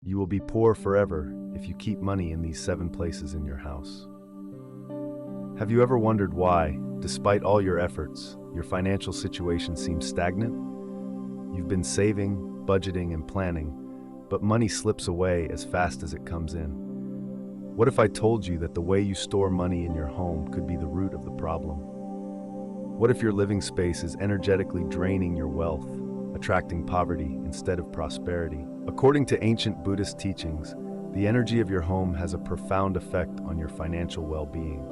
You will be poor forever if you keep money in these 7 places in your house. Have you ever wondered why, despite all your efforts, your financial situation seems stagnant? You've been saving, budgeting, and planning, but money slips away as fast as it comes in. What if I told you that the way you store money in your home could be the root of the problem? What if your living space is energetically draining your wealth, attracting poverty instead of prosperity? According to ancient Buddhist teachings, the energy of your home has a profound effect on your financial well-being.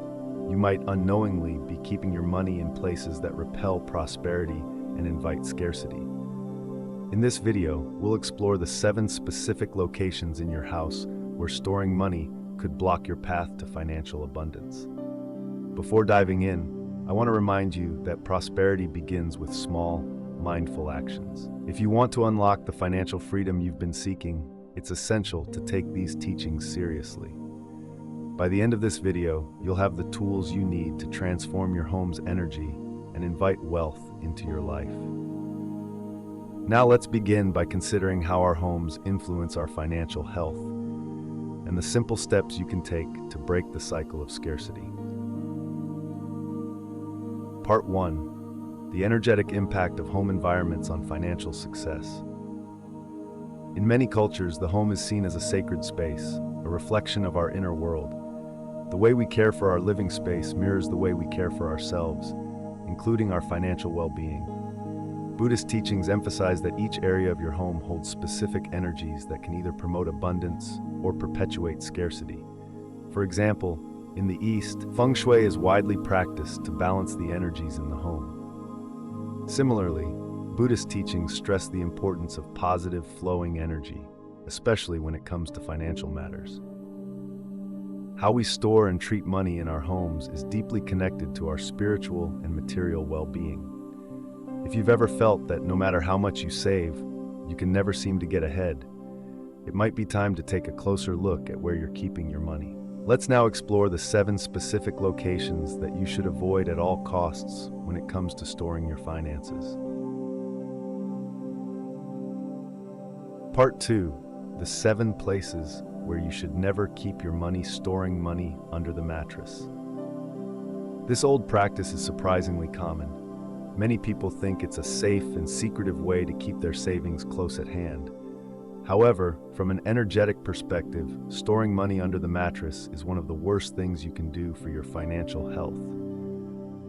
You might unknowingly be keeping your money in places that repel prosperity and invite scarcity. In this video, we'll explore the 7 specific locations in your house where storing money could block your path to financial abundance. Before diving in, I want to remind you that prosperity begins with small, mindful actions. If you want to unlock the financial freedom you've been seeking, it's essential to take these teachings seriously. By the end of this video, you'll have the tools you need to transform your home's energy and invite wealth into your life. Now let's begin by considering how our homes influence our financial health and the simple steps you can take to break the cycle of scarcity. Part 1. The energetic impact of home environments on financial success. In many cultures, the home is seen as a sacred space, a reflection of our inner world. The way we care for our living space mirrors the way we care for ourselves, including our financial well-being. Buddhist teachings emphasize that each area of your home holds specific energies that can either promote abundance or perpetuate scarcity. For example, in the East, feng shui is widely practiced to balance the energies in the home. Similarly, Buddhist teachings stress the importance of positive, flowing energy, especially when it comes to financial matters. How we store and treat money in our homes is deeply connected to our spiritual and material well-being. If you've ever felt that no matter how much you save, you can never seem to get ahead, it might be time to take a closer look at where you're keeping your money. Let's now explore the 7 specific locations that you should avoid at all costs when it comes to storing your finances. Part 2. The 7 places where you should never keep your money. Storing money under the mattress. This old practice is surprisingly common. Many people think it's a safe and secretive way to keep their savings close at hand. However, from an energetic perspective, storing money under the mattress is one of the worst things you can do for your financial health.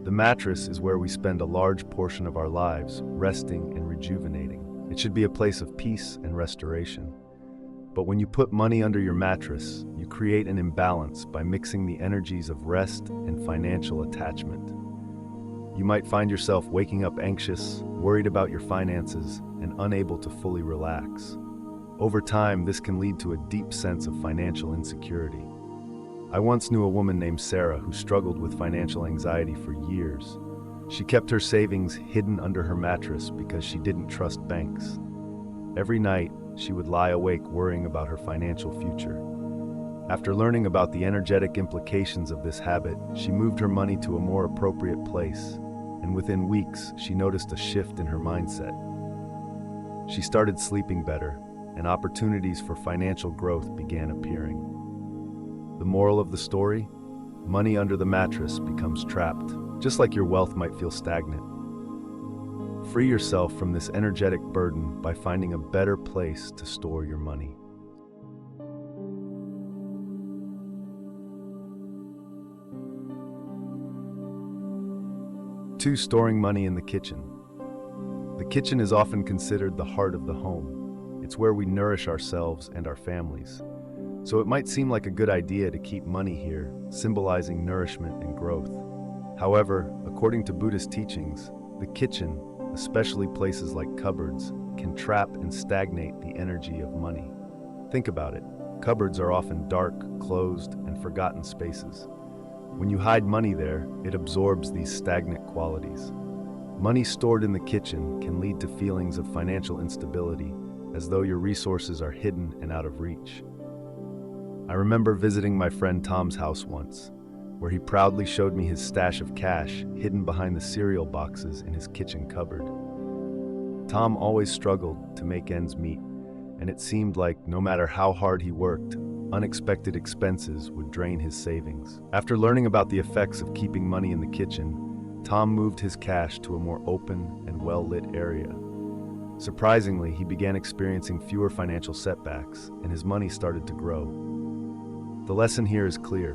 The mattress is where we spend a large portion of our lives, resting and rejuvenating. It should be a place of peace and restoration. But when you put money under your mattress, you create an imbalance by mixing the energies of rest and financial attachment. You might find yourself waking up anxious, worried about your finances, and unable to fully relax. Over time, this can lead to a deep sense of financial insecurity. I once knew a woman named Sarah who struggled with financial anxiety for years. She kept her savings hidden under her mattress because she didn't trust banks. Every night, she would lie awake worrying about her financial future. After learning about the energetic implications of this habit, she moved her money to a more appropriate place, and within weeks, she noticed a shift in her mindset. She started sleeping better, and opportunities for financial growth began appearing. The moral of the story? Money under the mattress becomes trapped, just like your wealth might feel stagnant. Free yourself from this energetic burden by finding a better place to store your money. Two, storing money in the kitchen. The kitchen is often considered the heart of the home. It's where we nourish ourselves and our families. So it might seem like a good idea to keep money here, symbolizing nourishment and growth. However, according to Buddhist teachings, the kitchen, especially places like cupboards, can trap and stagnate the energy of money. Think about it. Cupboards are often dark, closed, and forgotten spaces. When you hide money there, it absorbs these stagnant qualities. Money stored in the kitchen can lead to feelings of financial instability, as though your resources are hidden and out of reach. I remember visiting my friend Tom's house once, where he proudly showed me his stash of cash hidden behind the cereal boxes in his kitchen cupboard. Tom always struggled to make ends meet, and it seemed like no matter how hard he worked, unexpected expenses would drain his savings. After learning about the effects of keeping money in the kitchen, Tom moved his cash to a more open and well-lit area. Surprisingly, he began experiencing fewer financial setbacks, and his money started to grow. The lesson here is clear.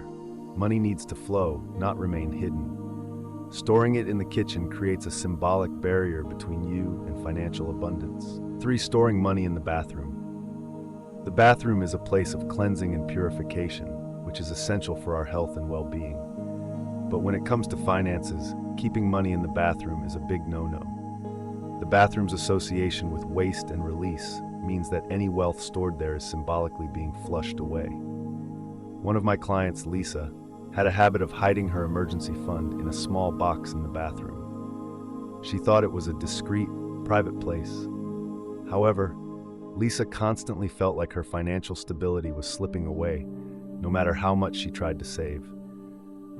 Money needs to flow, not remain hidden. Storing it in the kitchen creates a symbolic barrier between you and financial abundance. 3. Storing money in the bathroom. The bathroom is a place of cleansing and purification, which is essential for our health and well-being. But when it comes to finances, keeping money in the bathroom is a big no-no. The bathroom's association with waste and release means that any wealth stored there is symbolically being flushed away. One of my clients, Lisa, had a habit of hiding her emergency fund in a small box in the bathroom. She thought it was a discreet, private place. However, Lisa constantly felt like her financial stability was slipping away, no matter how much she tried to save.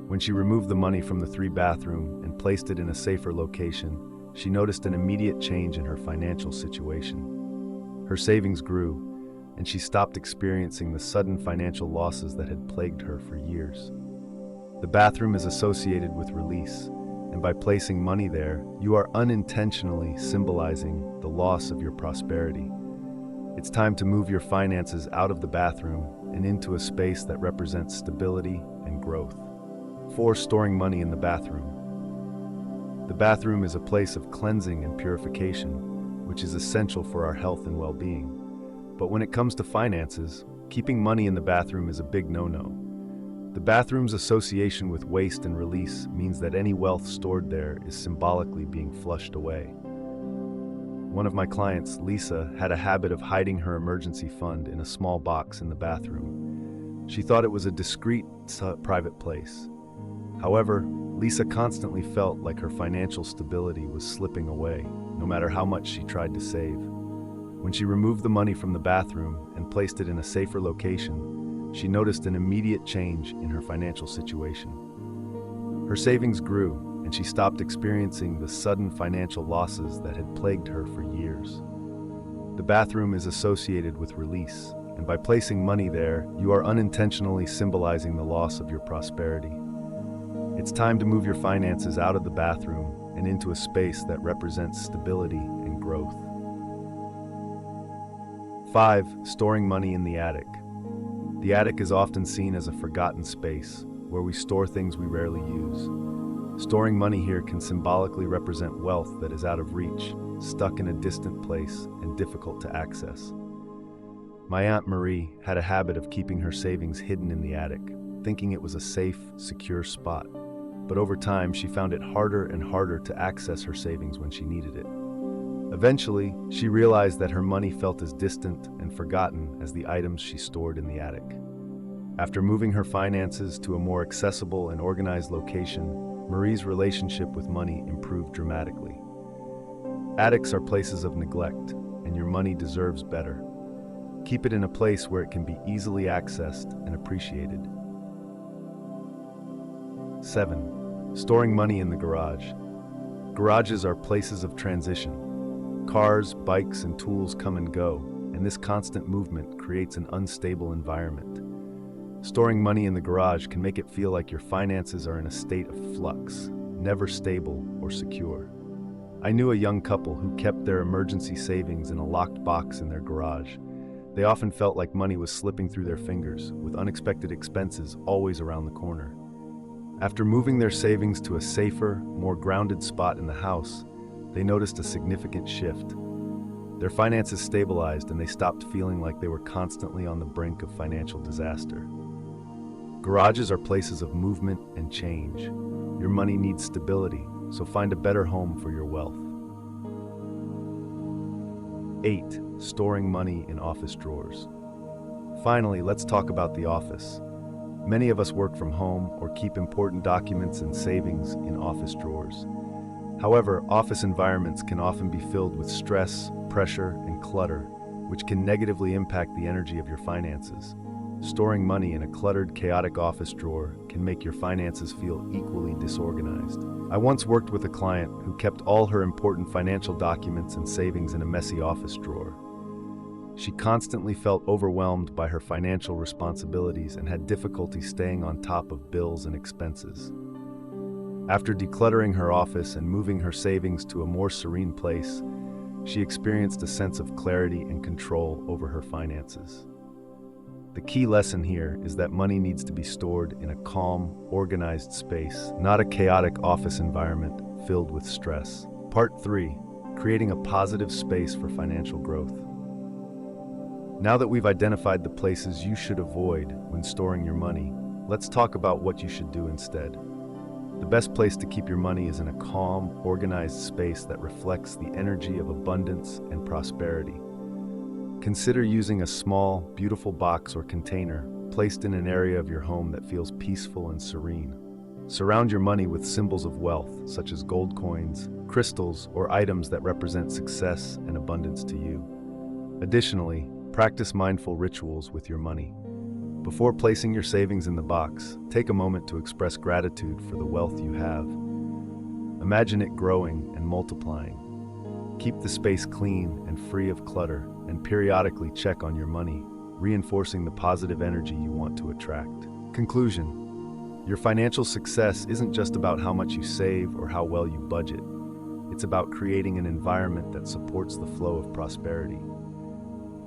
When she removed the money from the 3 bathroom and placed it in a safer location, she noticed an immediate change in her financial situation. Her savings grew, and she stopped experiencing the sudden financial losses that had plagued her for years. The bathroom is associated with release, and by placing money there, you are unintentionally symbolizing the loss of your prosperity. It's time to move your finances out of the bathroom and into a space that represents stability and growth. 4. Storing money in the bathroom. The bathroom is a place of cleansing and purification, which is essential for our health and well-being. But when it comes to finances, keeping money in the bathroom is a big no-no. The bathroom's association with waste and release means that any wealth stored there is symbolically being flushed away. One of my clients, Lisa, had a habit of hiding her emergency fund in a small box in the bathroom. She thought it was a discreet, private place. However, Lisa constantly felt like her financial stability was slipping away, no matter how much she tried to save. When she removed the money from the bathroom and placed it in a safer location, she noticed an immediate change in her financial situation. Her savings grew, and she stopped experiencing the sudden financial losses that had plagued her for years. The bathroom is associated with release, and by placing money there, you are unintentionally symbolizing the loss of your prosperity. It's time to move your finances out of the bathroom and into a space that represents stability and growth. 5. Storing money in the attic. The attic is often seen as a forgotten space where we store things we rarely use. Storing money here can symbolically represent wealth that is out of reach, stuck in a distant place, and difficult to access. My Aunt Marie had a habit of keeping her savings hidden in the attic, thinking it was a safe, secure spot. But over time, she found it harder and harder to access her savings when she needed it. Eventually, she realized that her money felt as distant and forgotten as the items she stored in the attic. After moving her finances to a more accessible and organized location, Marie's relationship with money improved dramatically. Attics are places of neglect, and your money deserves better. Keep it in a place where it can be easily accessed and appreciated. 7. Storing money in the garage. Garages are places of transition. Cars, bikes, and tools come and go, and this constant movement creates an unstable environment. Storing money in the garage can make it feel like your finances are in a state of flux, never stable or secure. I knew a young couple who kept their emergency savings in a locked box in their garage. They often felt like money was slipping through their fingers, with unexpected expenses always around the corner. After moving their savings to a safer, more grounded spot in the house, they noticed a significant shift. Their finances stabilized, and they stopped feeling like they were constantly on the brink of financial disaster. Garages are places of movement and change. Your money needs stability, so find a better home for your wealth. 8. Storing money in office drawers. Finally, let's talk about the office. Many of us work from home or keep important documents and savings in office drawers. However, office environments can often be filled with stress, pressure, and clutter, which can negatively impact the energy of your finances. Storing money in a cluttered, chaotic office drawer can make your finances feel equally disorganized. I once worked with a client who kept all her important financial documents and savings in a messy office drawer. She constantly felt overwhelmed by her financial responsibilities and had difficulty staying on top of bills and expenses. After decluttering her office and moving her savings to a more serene place, she experienced a sense of clarity and control over her finances. The key lesson here is that money needs to be stored in a calm, organized space, not a chaotic office environment filled with stress. Part 3: Creating a positive space for financial growth. Now that we've identified the places you should avoid when storing your money, let's talk about what you should do instead. The best place to keep your money is in a calm, organized space that reflects the energy of abundance and prosperity. Consider using a small, beautiful box or container placed in an area of your home that feels peaceful and serene. Surround your money with symbols of wealth, such as gold coins, crystals, or items that represent success and abundance to you. Additionally, practice mindful rituals with your money. Before placing your savings in the box, take a moment to express gratitude for the wealth you have. Imagine it growing and multiplying. Keep the space clean and free of clutter, and periodically check on your money, reinforcing the positive energy you want to attract. Conclusion: your financial success isn't just about how much you save or how well you budget. It's about creating an environment that supports the flow of prosperity.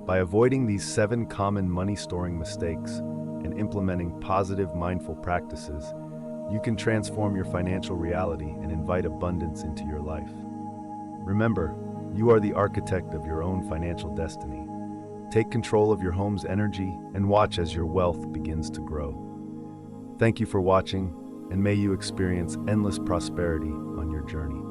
By avoiding these 7 common money-storing mistakes and implementing positive, mindful practices, you can transform your financial reality and invite abundance into your life. Remember, you are the architect of your own financial destiny. Take control of your home's energy and watch as your wealth begins to grow. Thank you for watching, and may you experience endless prosperity on your journey.